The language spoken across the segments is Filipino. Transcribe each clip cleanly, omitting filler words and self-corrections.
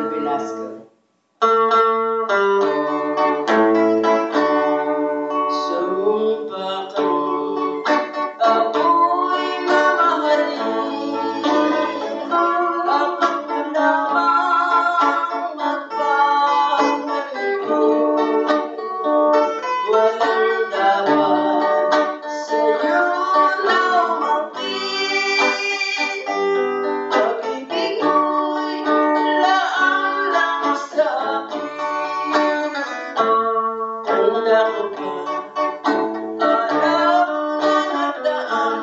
Manuel Velasco. Sumpa kang ako'y mamahalin, ako lamang magpapalibig. Walang dapat sa'yo na umakin, pag-ibig mo'y laan lang sa'kin. Tanda ko pa araw na nagdaan,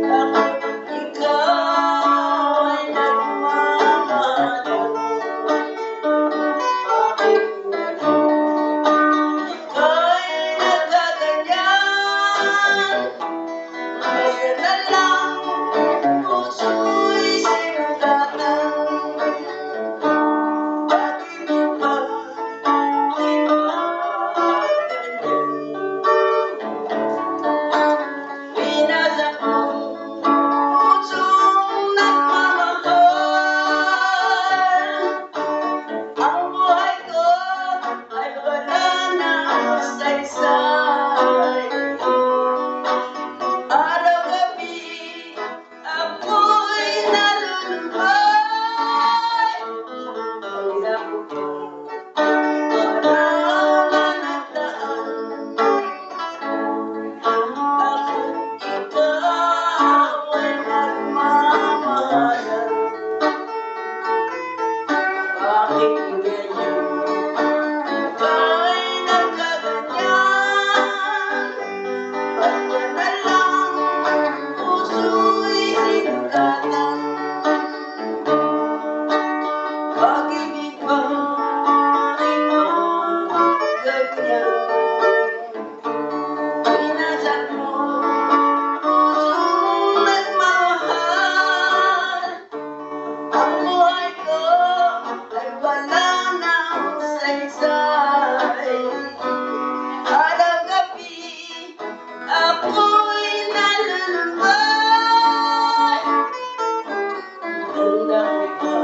ako't ikaw ay nagmamahalan. Bakit ngayon ika'y nagkaganyan? Ngayon na lang puso'y sinugatan. Bakit ba pinasak mong pusong nagmamahal? Ang buhay ko ay wala nang saysay. Araw-gabi ako'y nalulubay. Tanda ko pa araw na nagdaan, ako't ikaw ay nagmamahalan. Bakit ngayon ika'y nagkaganyan? Ba't yan na lang puso'y sinugatan? Pag-ibig ba ay ganyan? Pinasak mo pusong nagmamahal. Ang buhay ko ay wala nang saysay. Araw-gabi ako'y nalulubay. Tanda ko pa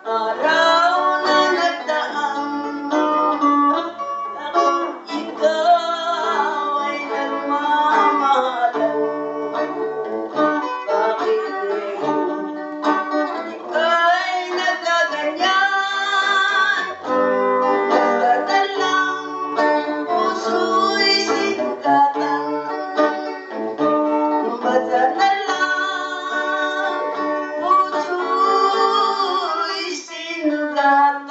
araw na nagdaan, ako't ikaw ay nagmamahalan. Bakit ngayon ika'y nagkaganyan? Basta't na lang puso'y sinugatan. Basta't na lang puso'y sinugatan.